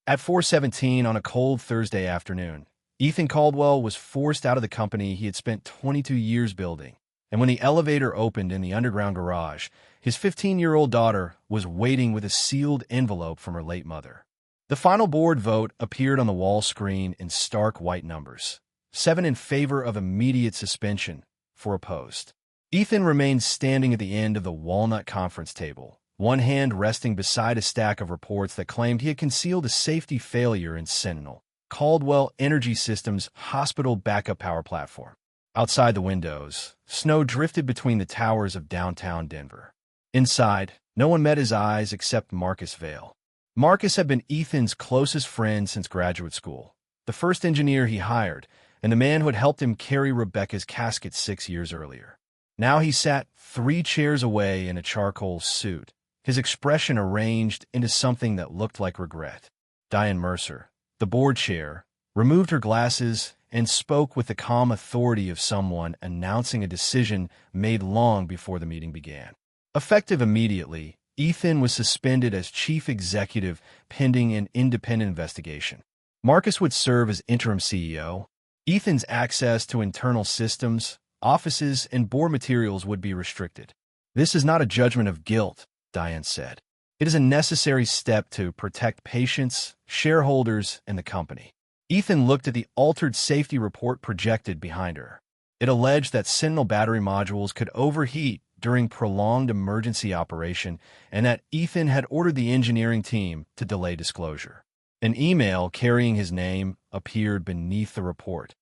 At 4:17 on a cold Thursday afternoon, Ethan Caldwell was forced out of the company he had spent 22 years building, and when the elevator opened in the underground garage, his 15-year-old daughter was waiting with a sealed envelope from her late mother. The final board vote appeared on the wall screen in stark white numbers: 7 in favor of immediate suspension, 4 opposed. Ethan remained standing at the end of the walnut conference table, one hand resting beside a stack of reports that claimed he had concealed a safety failure in Sentinel, Caldwell Energy Systems' hospital backup power platform. Outside the windows, snow drifted between the towers of downtown Denver. Inside, no one met his eyes except Marcus Vale. Marcus had been Ethan's closest friend since graduate school, the first engineer he hired, and the man who had helped him carry Rebecca's casket 6 years earlier. Now he sat 3 chairs away in a charcoal suit, his expression arranged into something that looked like regret. Diane Mercer, the board chair, removed her glasses and spoke with the calm authority of someone announcing a decision made long before the meeting began. Effective immediately, Ethan was suspended as chief executive pending an independent investigation. Marcus would serve as interim CEO. Ethan's access to internal systems, offices, and board materials would be restricted. "This is not a judgment of guilt," Diane said. "It is a necessary step to protect patients, shareholders, and the company." Ethan looked at the altered safety report projected behind her. It alleged that Sentinel battery modules could overheat during prolonged emergency operation and that Ethan had ordered the engineering team to delay disclosure. An email carrying his name appeared beneath the report.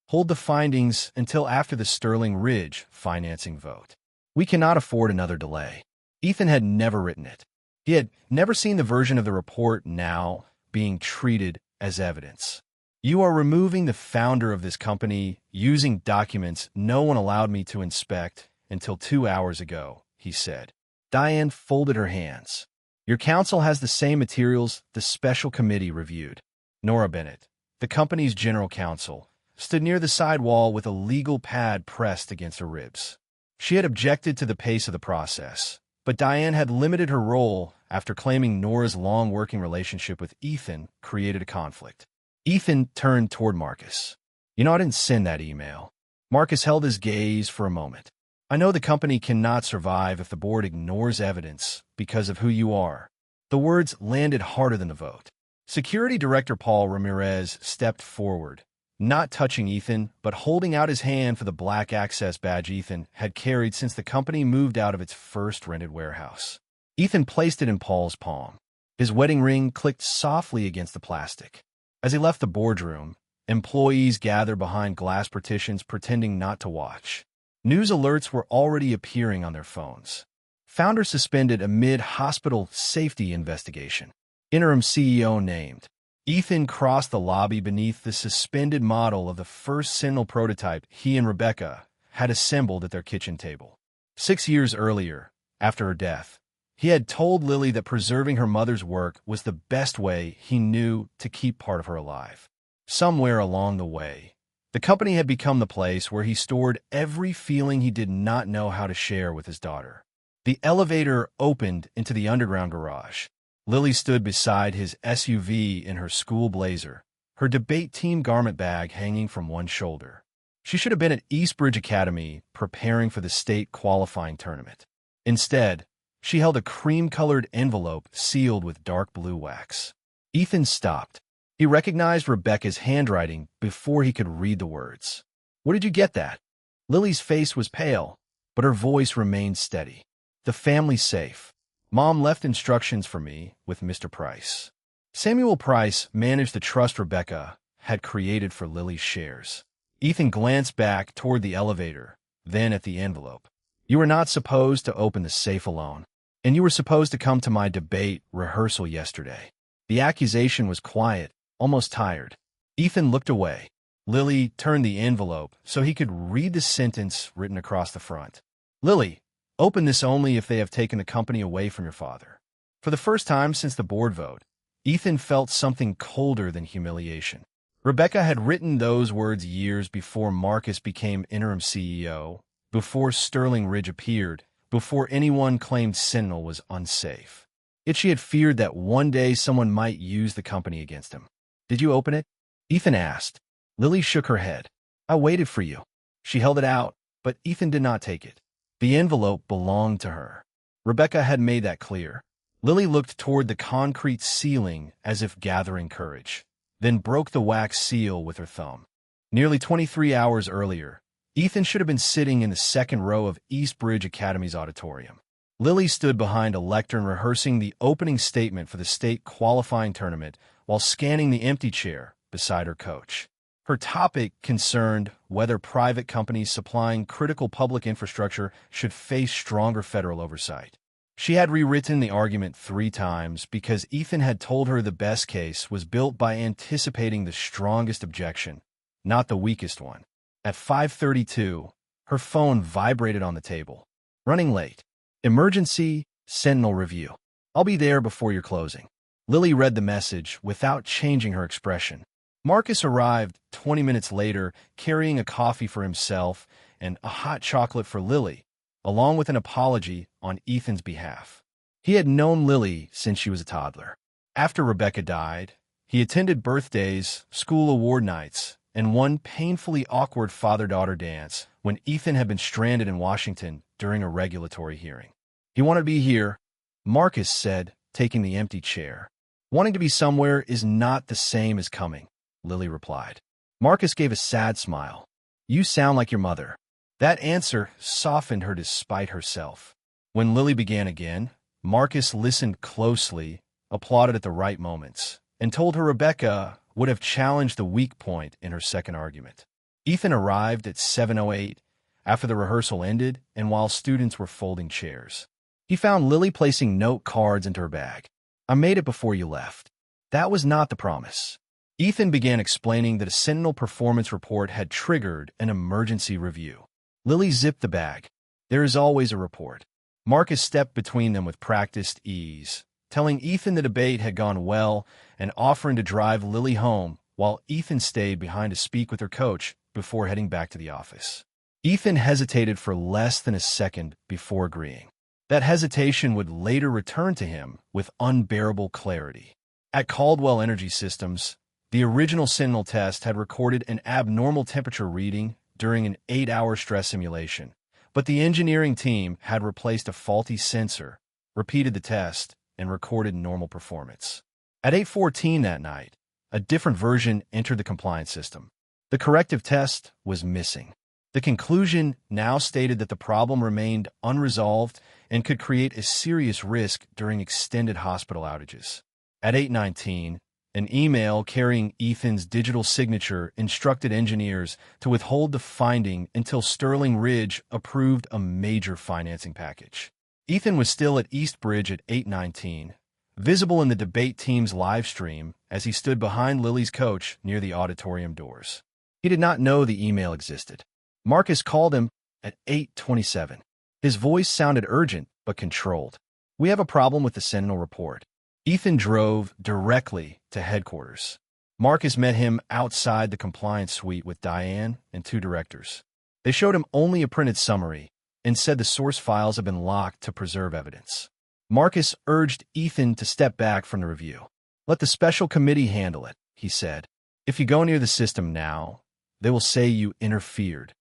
"Hold the findings until after the Sterling Ridge financing vote. We cannot afford another delay." Ethan had never written it. He had never seen the version of the report now being treated as evidence. "You are removing the founder of this company using documents no one allowed me to inspect until 2 hours ago," he said. Diane folded her hands. "Your counsel has the same materials the special committee reviewed." Nora Bennett, the company's general counsel, stood near the side wall with a legal pad pressed against her ribs. She had objected to the pace of the process, but Diane had limited her role after claiming Nora's long working relationship with Ethan created a conflict. Ethan turned toward Marcus. "You know, I didn't send that email." Marcus held his gaze for a moment. "I know the company cannot survive if the board ignores evidence because of who you are." The words landed harder than the vote. Security Director Paul Ramirez stepped forward, not touching Ethan, but holding out his hand for the black access badge Ethan had carried since the company moved out of its first rented warehouse. Ethan placed it in Paul's palm. His wedding ring clicked softly against the plastic. As he left the boardroom, employees gathered behind glass partitions pretending not to watch. News alerts were already appearing on their phones. Founder suspended amid hospital safety investigation. Interim CEO named. Ethan crossed the lobby beneath the suspended model of the first Sentinel prototype he and Rebecca had assembled at their kitchen table. 6 years earlier, after her death, he had told Lily that preserving her mother's work was the best way he knew to keep part of her alive. Somewhere along the way, the company had become the place where he stored every feeling he did not know how to share with his daughter. The elevator opened into the underground garage. Lily stood beside his SUV in her school blazer, her debate team garment bag hanging from one shoulder. She should have been at Eastbridge Academy preparing for the state qualifying tournament. Instead, she held a cream-colored envelope sealed with dark blue wax. Ethan stopped. He recognized Rebecca's handwriting before he could read the words. "Where did you get that?" Lily's face was pale, but her voice remained steady. "The family's safe. Mom left instructions for me with Mr. Price." Samuel Price managed the trust Rebecca had created for Lily's shares. Ethan glanced back toward the elevator, then at the envelope. "You were not supposed to open the safe alone, and you were supposed to come to my debate rehearsal yesterday." The accusation was quiet, almost tired. Ethan looked away. Lily turned the envelope so he could read the sentence written across the front. "Lily, open this only if they have taken the company away from your father." For the first time since the board vote, Ethan felt something colder than humiliation. Rebecca had written those words years before Marcus became interim CEO, before Sterling Ridge appeared, before anyone claimed Sentinel was unsafe. Yet she had feared that one day someone might use the company against him. "Did you open it?" Ethan asked. Lily shook her head. "I waited for you." She held it out, but Ethan did not take it. The envelope belonged to her. Rebecca had made that clear. Lily looked toward the concrete ceiling as if gathering courage, then broke the wax seal with her thumb. Nearly 23 hours earlier, Ethan should have been sitting in the second row of East Bridge Academy's auditorium. Lily stood behind a lectern rehearsing the opening statement for the state qualifying tournament while scanning the empty chair beside her coach. Her topic concerned whether private companies supplying critical public infrastructure should face stronger federal oversight. She had rewritten the argument 3 times because Ethan had told her the best case was built by anticipating the strongest objection, not the weakest one. At 5:32, her phone vibrated on the table. "Running late. Emergency, Sentinel review. I'll be there before your closing." Lily read the message without changing her expression. Marcus arrived 20 minutes later, carrying a coffee for himself and a hot chocolate for Lily, along with an apology on Ethan's behalf. He had known Lily since she was a toddler. After Rebecca died, he attended birthdays, school award nights, and one painfully awkward father-daughter dance when Ethan had been stranded in Washington during a regulatory hearing. "He wanted to be here," Marcus said, taking the empty chair. "Wanting to be somewhere is not the same as coming," Lily replied. Marcus gave a sad smile. "You sound like your mother." That answer softened her despite herself. When Lily began again, Marcus listened closely, applauded at the right moments, and told her Rebecca would have challenged the weak point in her second argument. Ethan arrived at 7:08 after the rehearsal ended and while students were folding chairs. He found Lily placing note cards into her bag. "I made it before you left." That was not the promise. Ethan began explaining that a Sentinel performance report had triggered an emergency review. Lily zipped the bag. "There is always a report." Marcus stepped between them with practiced ease, telling Ethan the debate had gone well and offering to drive Lily home while Ethan stayed behind to speak with her coach before heading back to the office. Ethan hesitated for less than a second before agreeing. That hesitation would later return to him with unbearable clarity. At Caldwell Energy Systems, the original Sentinel test had recorded an abnormal temperature reading during an 8-hour stress simulation, but the engineering team had replaced a faulty sensor, repeated the test, and recorded normal performance. At 8:14 that night, a different version entered the compliance system. The corrective test was missing. The conclusion now stated that the problem remained unresolved and could create a serious risk during extended hospital outages. At 8:19, an email carrying Ethan's digital signature instructed engineers to withhold the finding until Sterling Ridge approved a major financing package. Ethan was still at East Bridge at 8:19, visible in the debate team's live stream as he stood behind Lily's coach near the auditorium doors. He did not know the email existed. Marcus called him at 8:27. His voice sounded urgent but controlled. "We have a problem with the Sentinel report." Ethan drove directly to headquarters. Marcus met him outside the compliance suite with Diane and 2 directors. They showed him only a printed summary and said the source files had been locked to preserve evidence. Marcus urged Ethan to step back from the review. "Let the special committee handle it," he said. "If you go near the system now, they will say you interfered."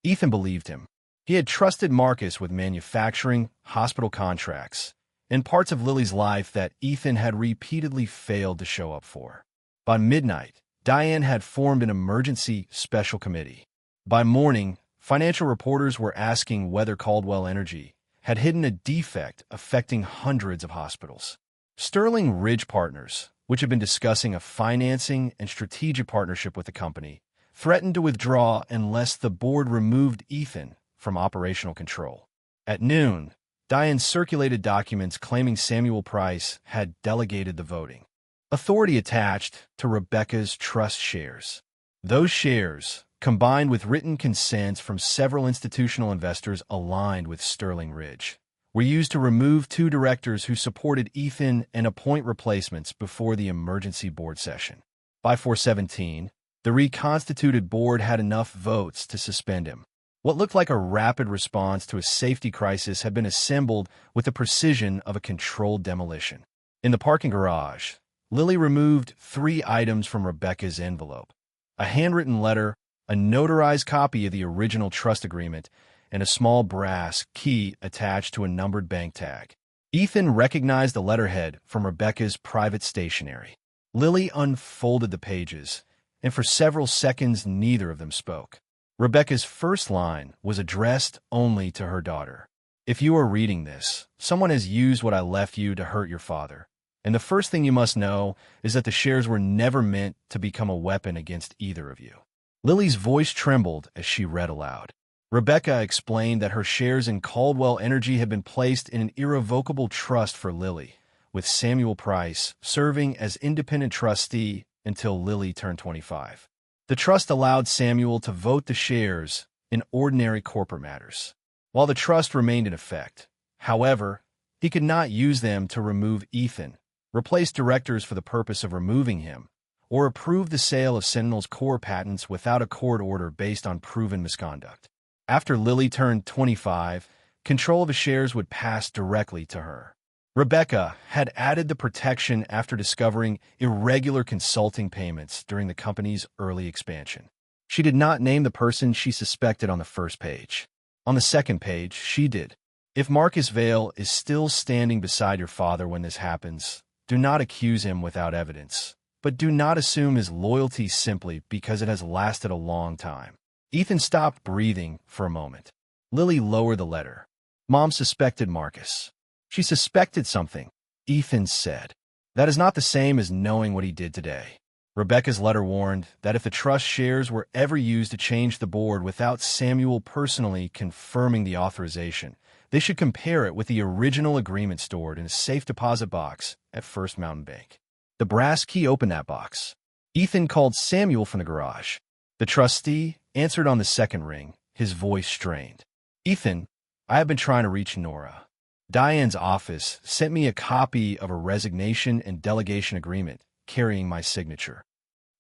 Ethan believed him. He had trusted Marcus with manufacturing, hospital contracts, and parts of Lily's life that Ethan had repeatedly failed to show up for. By midnight, Diane had formed an emergency special committee. By morning, financial reporters were asking whether Caldwell Energy had hidden a defect affecting hundreds of hospitals. Sterling Ridge Partners, which had been discussing a financing and strategic partnership with the company, threatened to withdraw unless the board removed Ethan from operational control. At noon, Diane circulated documents claiming Samuel Price had delegated the voting authority attached to Rebecca's trust shares. Those shares, combined with written consents from several institutional investors aligned with Sterling Ridge, were used to remove 2 directors who supported Ethan and appoint replacements before the emergency board session. By 4:17, the reconstituted board had enough votes to suspend him. What looked like a rapid response to a safety crisis had been assembled with the precision of a controlled demolition. In the parking garage, Lily removed 3 items from Rebecca's envelope: a handwritten letter, a notarized copy of the original trust agreement, and a small brass key attached to a numbered bank tag. Ethan recognized the letterhead from Rebecca's private stationery. Lily unfolded the pages, and for several seconds neither of them spoke. Rebecca's first line was addressed only to her daughter. "If you are reading this, someone has used what I left you to hurt your father. And the first thing you must know is that the shares were never meant to become a weapon against either of you." Lily's voice trembled as she read aloud. Rebecca explained that her shares in Caldwell Energy had been placed in an irrevocable trust for Lily, with Samuel Price serving as independent trustee until Lily turned 25. The trust allowed Samuel to vote the shares in ordinary corporate matters, while the trust remained in effect. However, he could not use them to remove Ethan, replace directors for the purpose of removing him, or approve the sale of Sentinel's core patents without a court order based on proven misconduct. After Lily turned 25, control of the shares would pass directly to her. Rebecca had added the protection after discovering irregular consulting payments during the company's early expansion. She did not name the person she suspected on the first page. On the second page, she did. "If Marcus Vale is still standing beside your father when this happens, do not accuse him without evidence, but do not assume his loyalty simply because it has lasted a long time." Ethan stopped breathing for a moment. Lily lowered the letter. "Mom suspected Marcus. She suspected something," Ethan said. "That is not the same as knowing what he did today." Rebecca's letter warned that if the trust shares were ever used to change the board without Samuel personally confirming the authorization, they should compare it with the original agreement stored in a safe deposit box at First Mountain Bank. The brass key opened that box. Ethan called Samuel from the garage. The trustee answered on the second ring, his voice strained. "Ethan, I have been trying to reach Nora. Diane's office sent me a copy of a resignation and delegation agreement carrying my signature.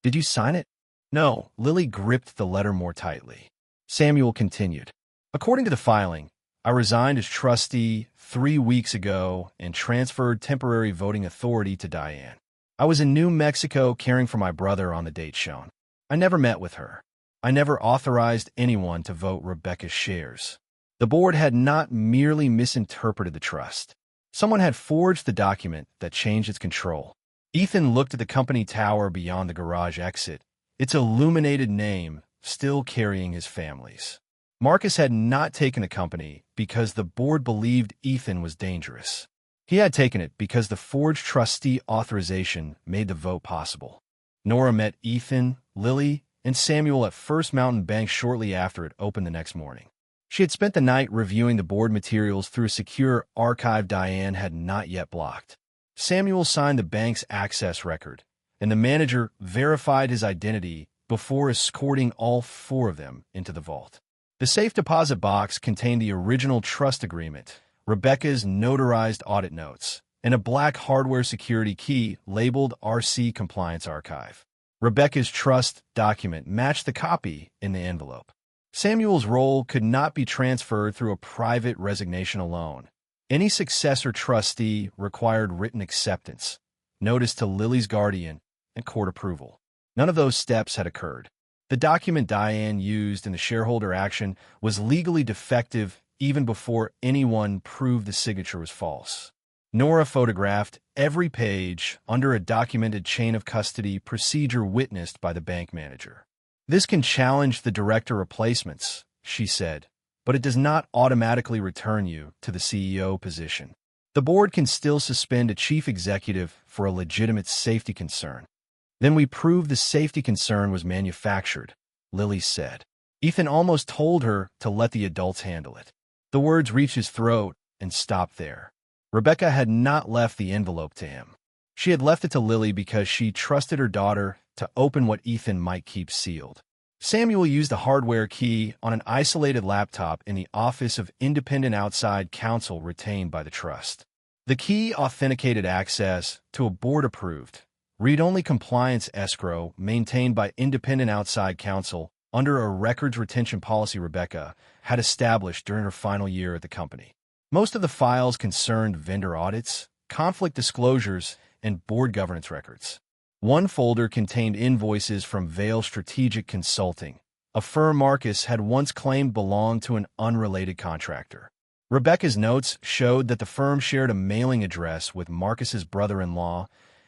Did you sign it?" "No." Lily gripped the letter more tightly. Samuel continued. "According to the filing, I resigned as trustee 3 weeks ago and transferred temporary voting authority to Diane. I was in New Mexico caring for my brother on the date shown. I never met with her. I never authorized anyone to vote Rebecca's shares. The board had not merely misinterpreted the trust. Someone had forged the document that changed its control." Ethan looked at the company tower beyond the garage exit, its illuminated name still carrying his family's. Marcus had not taken the company because the board believed Ethan was dangerous. He had taken it because the forged trustee authorization made the vote possible. Nora met Ethan, Lily, and Samuel at First Mountain Bank shortly after it opened the next morning. She had spent the night reviewing the board materials through a secure archive Diane had not yet blocked. Samuel signed the bank's access record, and the manager verified his identity before escorting all 4 of them into the vault. The safe deposit box contained the original trust agreement, Rebecca's notarized audit notes, and a black hardware security key labeled RC Compliance Archive. Rebecca's trust document matched the copy in the envelope. Samuel's role could not be transferred through a private resignation alone. Any successor trustee required written acceptance, notice to Lily's guardian, and court approval. None of those steps had occurred. The document Diane used in the shareholder action was legally defective even before anyone proved the signature was false. Nora photographed every page under a documented chain of custody procedure witnessed by the bank manager. "This can challenge the director replacements," she said, "but it does not automatically return you to the CEO position. The board can still suspend a chief executive for a legitimate safety concern." "Then we proved the safety concern was manufactured," Lily said. Ethan almost told her to let the adults handle it. The words reached his throat and stopped there. Rebecca had not left the envelope to him. She had left it to Lily because she trusted her daughter to open what Ethan might keep sealed. Samuel used a hardware key on an isolated laptop in the office of independent outside counsel retained by the trust. The key authenticated access to a board-approved, read-only compliance escrow maintained by independent outside counsel under a records retention policy Rebecca had established during her final year at the company. Most of the files concerned vendor audits, conflict disclosures, and board governance records. One folder contained invoices from Vail Strategic Consulting, a firm Marcus had once claimed belonged to an unrelated contractor. Rebecca's notes showed that the firm shared a mailing address with Marcus's brother-in-law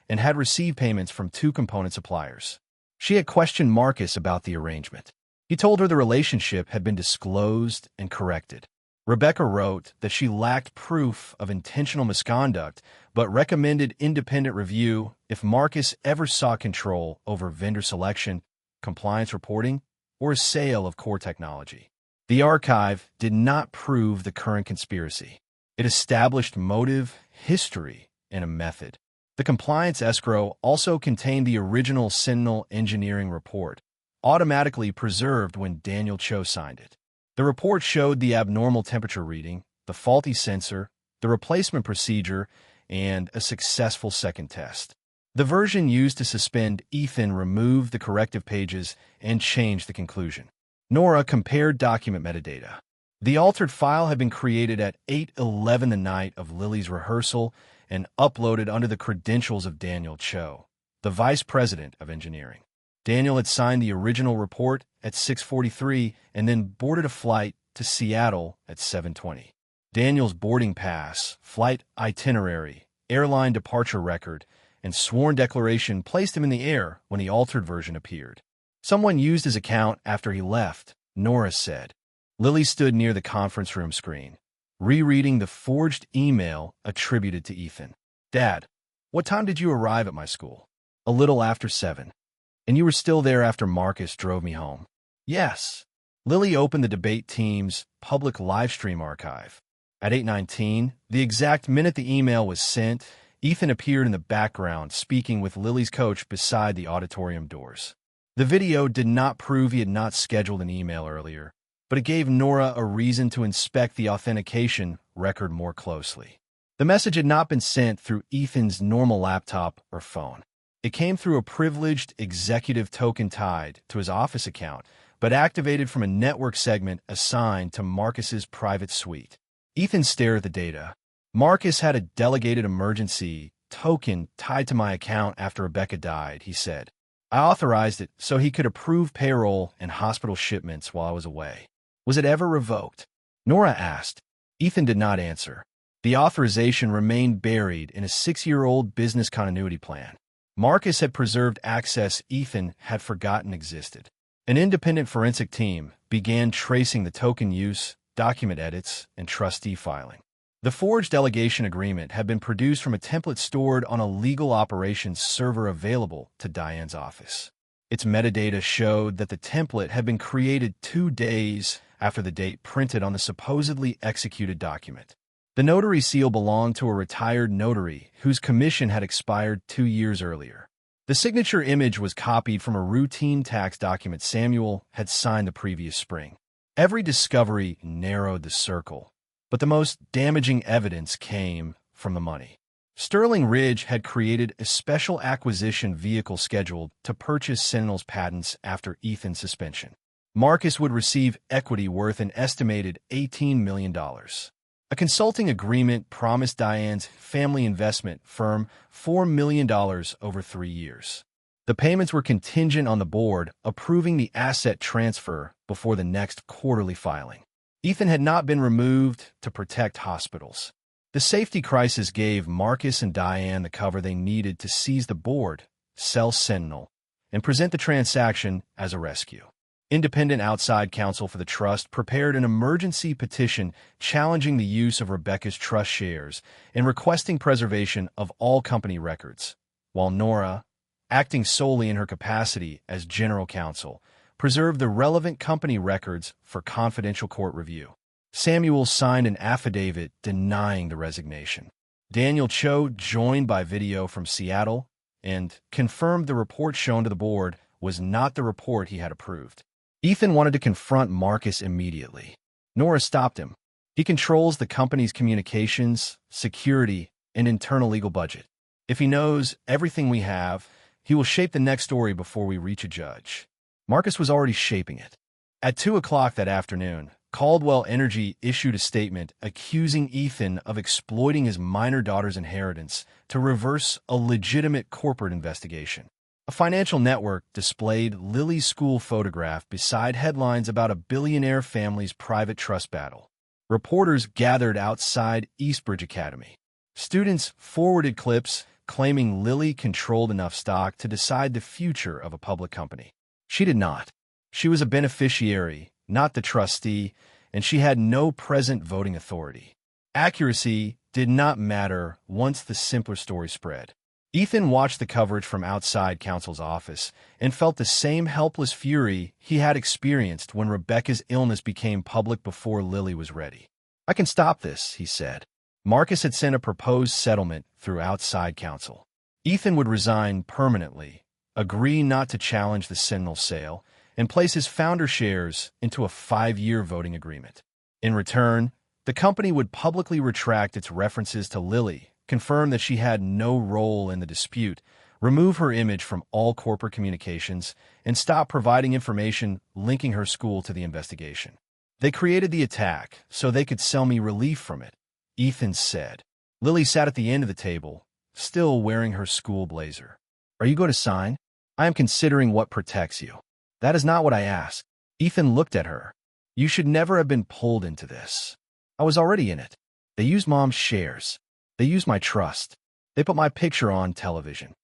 and had received payments from two component suppliers. She had questioned Marcus about the arrangement. He told her the relationship had been disclosed and corrected. Rebecca wrote that she lacked proof of intentional misconduct, but recommended independent review if Marcus ever sought control over vendor selection, compliance reporting, or a sale of core technology. The archive did not prove the current conspiracy. It established motive, history, and a method. The compliance escrow also contained the original Sentinel engineering report, automatically preserved when Daniel Cho signed it. The report showed the abnormal temperature reading, the faulty sensor, the replacement procedure, and a successful second test. The version used to suspend Ethan removed the corrective pages and changed the conclusion. Nora compared document metadata. The altered file had been created at 8:11 the night of Lily's rehearsal and uploaded under the credentials of Daniel Cho, the vice president of engineering. Daniel had signed the original report at 6:43 and then boarded a flight to Seattle at 7:20. Daniel's boarding pass, flight itinerary, airline departure record, and sworn declaration placed him in the air when the altered version appeared. Someone used his account after he left, Nora said. Lily stood near the conference room screen, rereading the forged email attributed to Ethan. Dad, what time did you arrive at my school? A little after 7. And you were still there after Marcus drove me home? Yes. Lily opened the debate team's public livestream archive. At 8:19, the exact minute the email was sent, Ethan appeared in the background speaking with Lily's coach beside the auditorium doors. The video did not prove he had not scheduled an email earlier, but it gave Nora a reason to inspect the authentication record more closely. The message had not been sent through Ethan's normal laptop or phone. It came through a privileged executive token tied to his office account, but activated from a network segment assigned to Marcus's private suite. Ethan stared at the data. Marcus had a delegated emergency token tied to my account after Rebecca died, he said. I authorized it so he could approve payroll and hospital shipments while I was away. Was it ever revoked? Nora asked. Ethan did not answer. The authorization remained buried in a 6-year-old business continuity plan. Marcus had preserved access Ethan had forgotten existed. An independent forensic team began tracing the token use, document edits, and trustee filing. The forged delegation agreement had been produced from a template stored on a legal operations server available to Diane's office. Its metadata showed that the template had been created 2 days after the date printed on the supposedly executed document. The notary seal belonged to a retired notary whose commission had expired 2 years earlier. The signature image was copied from a routine tax document Samuel had signed the previous spring. Every discovery narrowed the circle, but the most damaging evidence came from the money. Sterling Ridge had created a special acquisition vehicle scheduled to purchase Sentinel's patents after Ethan's suspension. Marcus would receive equity worth an estimated $18 million. A consulting agreement promised Diane's family investment firm $4 million over 3 years. The payments were contingent on the board approving the asset transfer before the next quarterly filing. Ethan had not been removed to protect hospitals. The safety crisis gave Marcus and Diane the cover they needed to seize the board, sell Sentinel, and present the transaction as a rescue. Independent outside counsel for the trust prepared an emergency petition challenging the use of Rebecca's trust shares and requesting preservation of all company records, while Nora, acting solely in her capacity as general counsel, preserved the relevant company records for confidential court review. Samuel signed an affidavit denying the resignation. Daniel Cho joined by video from Seattle and confirmed the report shown to the board was not the report he had approved. Ethan wanted to confront Marcus immediately. Nora stopped him. He controls the company's communications, security, and internal legal budget. If he knows everything we have, he will shape the next story before we reach a judge. Marcus was already shaping it. At 2 o'clock that afternoon, Caldwell Energy issued a statement accusing Ethan of exploiting his minor daughter's inheritance to reverse a legitimate corporate investigation. A financial network displayed Lily's school photograph beside headlines about a billionaire family's private trust battle. Reporters gathered outside Eastbridge Academy. Students forwarded clips claiming Lily controlled enough stock to decide the future of a public company. She did not. She was a beneficiary, not the trustee, and she had no present voting authority. Accuracy did not matter once the simpler story spread. Ethan watched the coverage from outside counsel's office and felt the same helpless fury he had experienced when Rebecca's illness became public before Lily was ready. "I can stop this," he said. Marcus had sent a proposed settlement through outside counsel. Ethan would resign permanently, agree not to challenge the Sentinel sale, and place his founder shares into a 5-year voting agreement. In return, the company would publicly retract its references to Lily, confirm that she had no role in the dispute, remove her image from all corporate communications, and stop providing information linking her school to the investigation. "They created the attack so they could sell me relief from it," Ethan said. Lily sat at the end of the table, still wearing her school blazer. "Are you going to sign? I am considering what protects you." "That is not what I asked." Ethan looked at her. "You should never have been pulled into this. I was already in it. They used Mom's shares. They used my trust. They put my picture on television.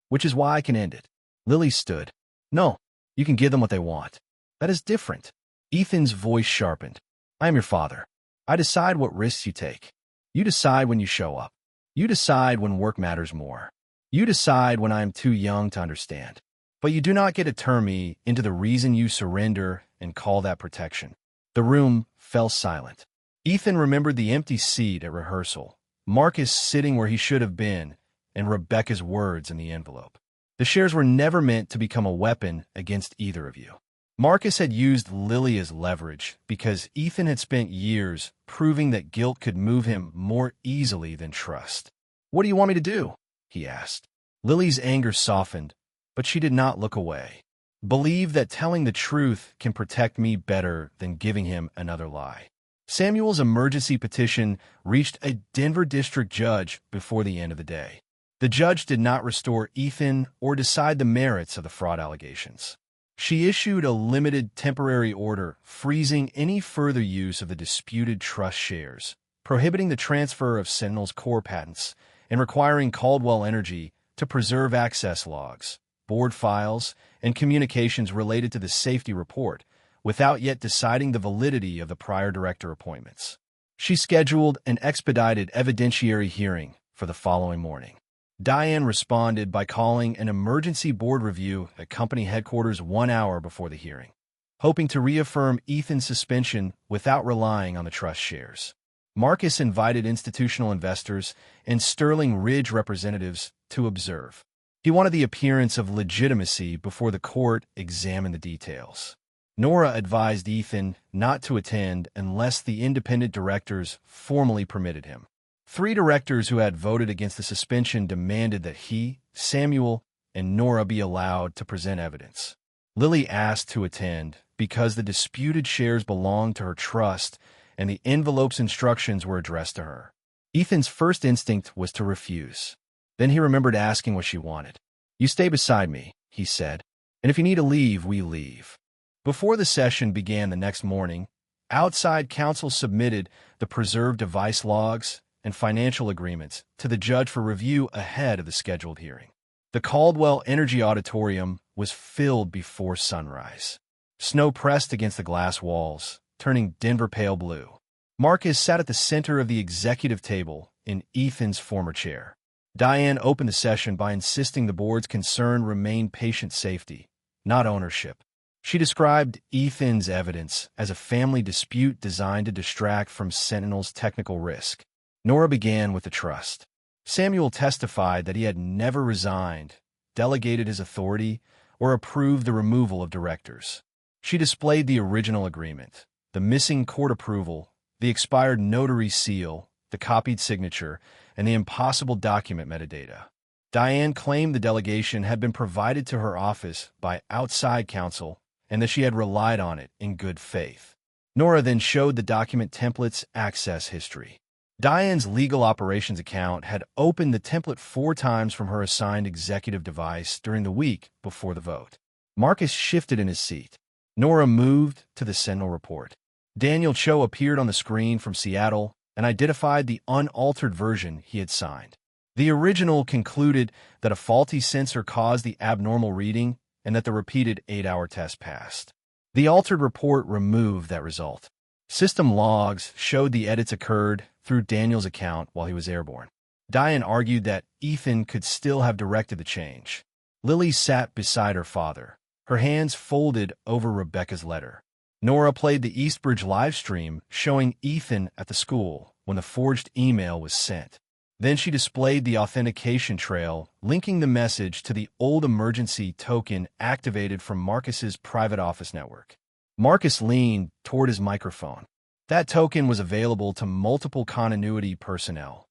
Which is why I can end it." Lily stood. "No, you can give them what they want. That is different." Ethan's voice sharpened. "I am your father. I decide what risks you take. You decide when you show up. You decide when work matters more. You decide when I am too young to understand. But you do not get to turn me into the reason you surrender and call that protection." The room fell silent. Ethan remembered the empty seat at rehearsal, Marcus sitting where he should have been, and Rebecca's words in the envelope. "The shares were never meant to become a weapon against either of you." Marcus had used Lily as leverage because Ethan had spent years proving that guilt could move him more easily than trust. "What do you want me to do?" he asked. Lily's anger softened, but she did not look away. "Believe that telling the truth can protect me better than giving him another lie." Samuel's emergency petition reached a Denver district judge before the end of the day. The judge did not restore Ethan or decide the merits of the fraud allegations. She issued a limited temporary order freezing any further use of the disputed trust shares, prohibiting the transfer of Sentinel's core patents, and requiring Caldwell Energy to preserve access logs, board files, and communications related to the safety report, without yet deciding the validity of the prior director appointments. She scheduled an expedited evidentiary hearing for the following morning. Diane responded by calling an emergency board review at company headquarters 1 hour before the hearing, hoping to reaffirm Ethan's suspension without relying on the trust shares. Marcus invited institutional investors and Sterling Ridge representatives to observe. He wanted the appearance of legitimacy before the court examined the details. Nora advised Ethan not to attend unless the independent directors formally permitted him. 3 directors who had voted against the suspension demanded that he, Samuel, and Nora be allowed to present evidence. Lily asked to attend because the disputed shares belonged to her trust and the envelope's instructions were addressed to her. Ethan's first instinct was to refuse. Then he remembered asking what she wanted. "You stay beside me," he said, "and if you need to leave, we leave." Before the session began the next morning, outside counsel submitted the preserved device logs and financial agreements to the judge for review ahead of the scheduled hearing. The Caldwell Energy Auditorium was filled before sunrise. Snow pressed against the glass walls, turning Denver pale blue. Marcus sat at the center of the executive table in Ethan's former chair. Diane opened the session by insisting the board's concern remained patient safety, not ownership. She described Ethan's evidence as a family dispute designed to distract from Sentinel's technical risk. Nora began with the trust. Samuel testified that he had never resigned, delegated his authority, or approved the removal of directors. She displayed the original agreement, the missing court approval, the expired notary seal, the copied signature, and the impossible document metadata. Diane claimed the delegation had been provided to her office by outside counsel and that she had relied on it in good faith. Nora then showed the document template's access history. Diane's legal operations account had opened the template 4 times from her assigned executive device during the week before the vote. Marcus shifted in his seat. Nora moved to the Sentinel report. Daniel Cho appeared on the screen from Seattle and identified the unaltered version he had signed. The original concluded that a faulty sensor caused the abnormal reading and that the repeated 8-hour test passed. The altered report removed that result. System logs showed the edits occurred through Daniel's account while he was airborne. Diane argued that Ethan could still have directed the change. Lily sat beside her father, her hands folded over Rebecca's letter. Nora played the Eastbridge livestream showing Ethan at the school when the forged email was sent. Then she displayed the authentication trail, linking the message to the old emergency token activated from Marcus's private office network. Marcus leaned toward his microphone. That token was available to multiple continuity personnel.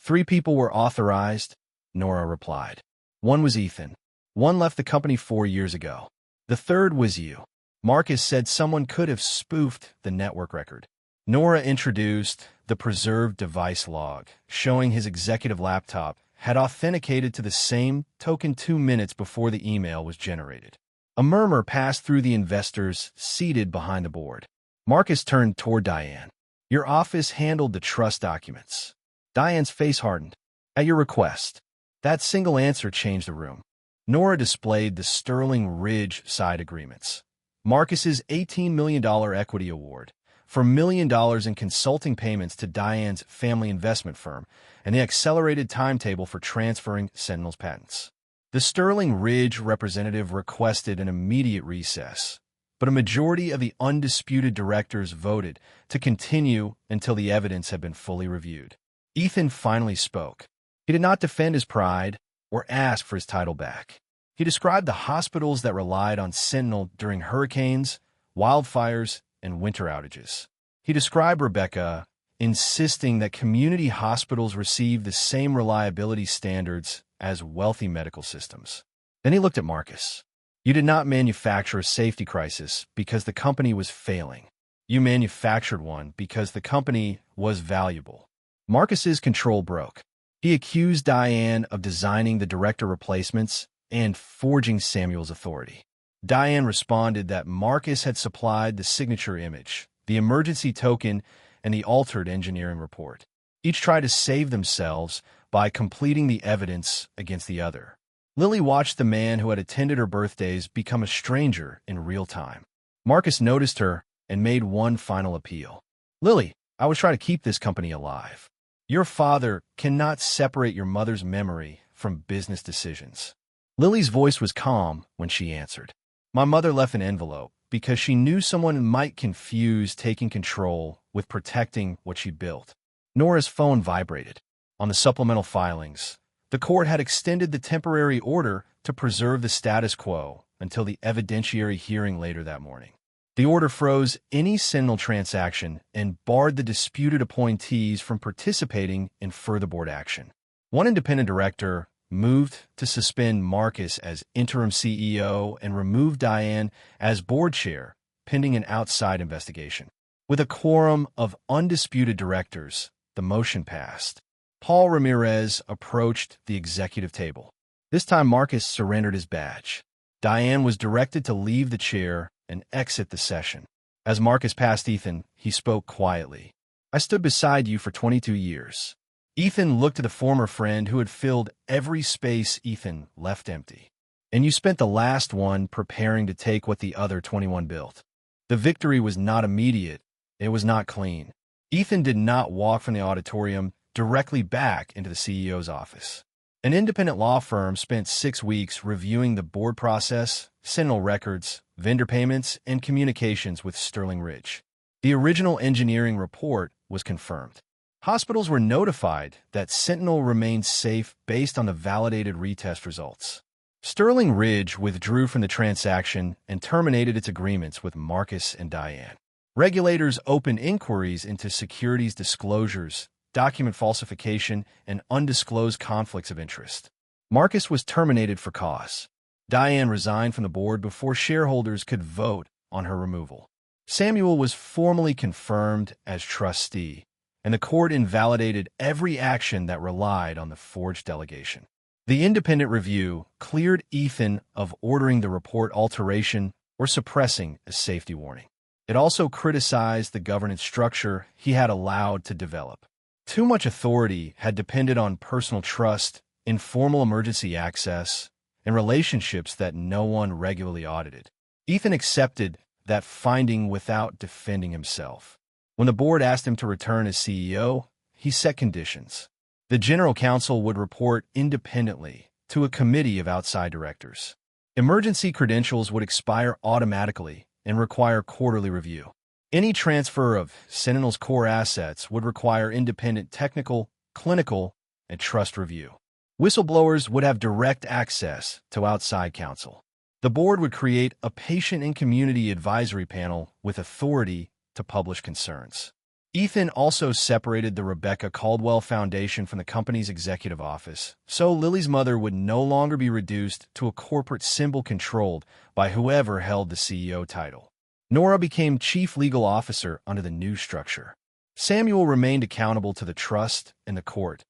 3 people were authorized, Nora replied. 1 was Ethan. 1 left the company 4 years ago. The 3rd was you. Marcus said someone could have spoofed the network record. Nora introduced the preserved device log, showing his executive laptop had authenticated to the same token 2 minutes before the email was generated. A murmur passed through the investors seated behind the board. Marcus turned toward Diane. Your office handled the trust documents. Diane's face hardened. At your request. That single answer changed the room. Nora displayed the Sterling Ridge side agreements. Marcus's $18 million equity award for $1 million in consulting payments to Diane's family investment firm, and the accelerated timetable for transferring Sentinel's patents. The Sterling Ridge representative requested an immediate recess, but a majority of the undisputed directors voted to continue until the evidence had been fully reviewed. Ethan finally spoke. He did not defend his pride or ask for his title back. He described the hospitals that relied on Sentinel during hurricanes, wildfires, and winter outages. He described Rebecca, insisting that community hospitals receive the same reliability standards as wealthy medical systems. Then he looked at Marcus. You did not manufacture a safety crisis because the company was failing. You manufactured one because the company was valuable. Marcus's control broke. He accused Diane of designing the director replacements and forging Samuel's authority. Diane responded that Marcus had supplied the signature image, the emergency token, and the altered engineering report. Each tried to save themselves by completing the evidence against the other. Lily watched the man who had attended her birthdays become a stranger in real time. Marcus noticed her and made one final appeal. Lily, I was trying to keep this company alive. Your father cannot separate your mother's memory from business decisions. Lily's voice was calm when she answered. My mother left an envelope because she knew someone might confuse taking control with protecting what she built. Nora's phone vibrated. On the supplemental filings, the court had extended the temporary order to preserve the status quo until the evidentiary hearing later that morning. The order froze any Sentinel transaction and barred the disputed appointees from participating in further board action. One independent director moved to suspend Marcus as interim CEO and remove Diane as board chair, pending an outside investigation. With a quorum of undisputed directors, the motion passed. Paul Ramirez approached the executive table. This time Marcus surrendered his badge. Diane was directed to leave the chair and exit the session. As Marcus passed Ethan, he spoke quietly. I stood beside you for 22 years. Ethan looked at the former friend who had filled every space Ethan left empty. And you spent the last one preparing to take what the other 21 built. The victory was not immediate. It was not clean. Ethan did not walk from the auditorium directly back into the CEO's office. An independent law firm spent 6 weeks reviewing the board process, Sentinel records, vendor payments, and communications with Sterling Ridge. The original engineering report was confirmed. Hospitals were notified that Sentinel remained safe based on the validated retest results. Sterling Ridge withdrew from the transaction and terminated its agreements with Marcus and Diane. Regulators opened inquiries into securities disclosures, document falsification, and undisclosed conflicts of interest. Marcus was terminated for cause. Diane resigned from the board before shareholders could vote on her removal. Samuel was formally confirmed as trustee, and the court invalidated every action that relied on the forged delegation. The independent review cleared Ethan of ordering the report alteration or suppressing a safety warning. It also criticized the governance structure he had allowed to develop. Too much authority had depended on personal trust, informal emergency access, and relationships that no one regularly audited. Ethan accepted that finding without defending himself. When the board asked him to return as CEO, he set conditions. The general counsel would report independently to a committee of outside directors. Emergency credentials would expire automatically and require quarterly review. Any transfer of Sentinel's core assets would require independent technical, clinical, and trust review. Whistleblowers would have direct access to outside counsel. The board would create a patient and community advisory panel with authority to publish concerns. Ethan also separated the Rebecca Caldwell Foundation from the company's executive office, so Lily's mother would no longer be reduced to a corporate symbol controlled by whoever held the CEO title. Nora became chief legal officer under the new structure. Samuel remained accountable to the trust and the court,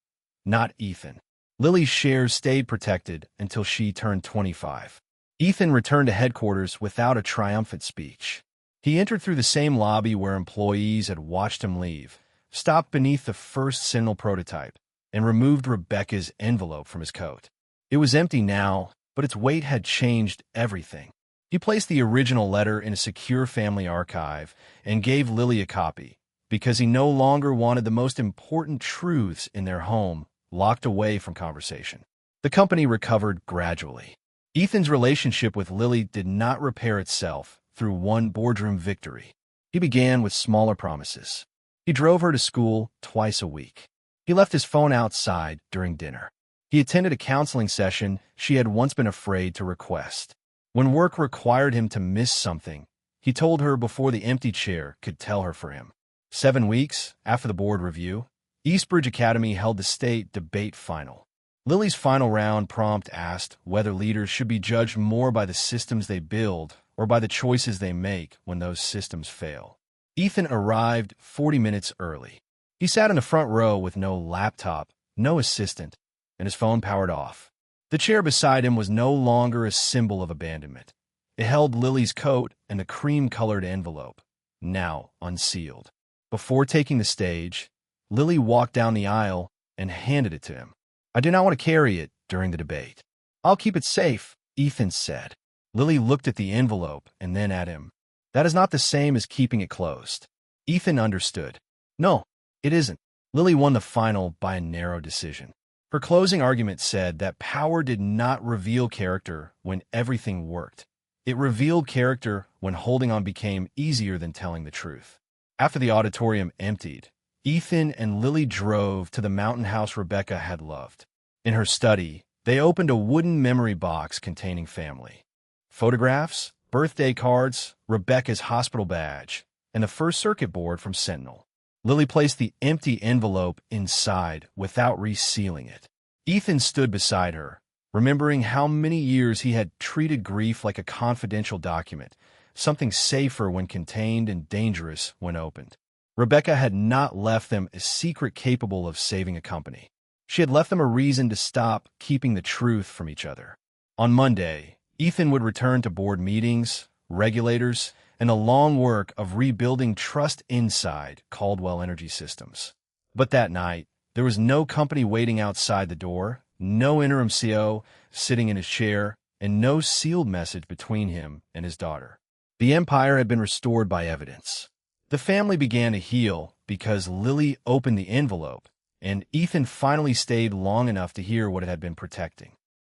not Ethan. Lily's shares stayed protected until she turned 25. Ethan returned to headquarters without a triumphant speech. He entered through the same lobby where employees had watched him leave, stopped beneath the first Sentinel prototype, and removed Rebecca's envelope from his coat. It was empty now, but its weight had changed everything. He placed the original letter in a secure family archive and gave Lily a copy, because he no longer wanted the most important truths in their home locked away from conversation. The company recovered gradually. Ethan's relationship with Lily did not repair itself through one boardroom victory. He began with smaller promises. He drove her to school twice a week. He left his phone outside during dinner. He attended a counseling session she had once been afraid to request. When work required him to miss something, he told her before the empty chair could tell her for him. 7 weeks after the board review, Eastbridge Academy held the state debate final. Lily's final round prompt asked whether leaders should be judged more by the systems they build or by the choices they make when those systems fail. Ethan arrived 40 minutes early. He sat in the front row with no laptop, no assistant, and his phone powered off. The chair beside him was no longer a symbol of abandonment. It held Lily's coat and a cream-colored envelope, now unsealed. Before taking the stage, Lily walked down the aisle and handed it to him. "I do not want to carry it during the debate." "I'll keep it safe," Ethan said. Lily looked at the envelope and then at him. "That is not the same as keeping it closed." Ethan understood. "No, it isn't." Lily won the final by a narrow decision. Her closing argument said that power did not reveal character when everything worked. It revealed character when holding on became easier than telling the truth. After the auditorium emptied, Ethan and Lily drove to the mountain house Rebecca had loved. In her study, they opened a wooden memory box containing family photographs, birthday cards, Rebecca's hospital badge, and the first circuit board from Sentinel. Lily placed the empty envelope inside without resealing it. Ethan stood beside her, remembering how many years he had treated grief like a confidential document, something safer when contained and dangerous when opened. Rebecca had not left them a secret capable of saving a company. She had left them a reason to stop keeping the truth from each other. On Monday, Ethan would return to board meetings, regulators, and the long work of rebuilding trust inside Caldwell Energy Systems. But that night, there was no company waiting outside the door, no interim CO sitting in his chair, and no sealed message between him and his daughter. The empire had been restored by evidence. The family began to heal because Lily opened the envelope, and Ethan finally stayed long enough to hear what it had been protecting.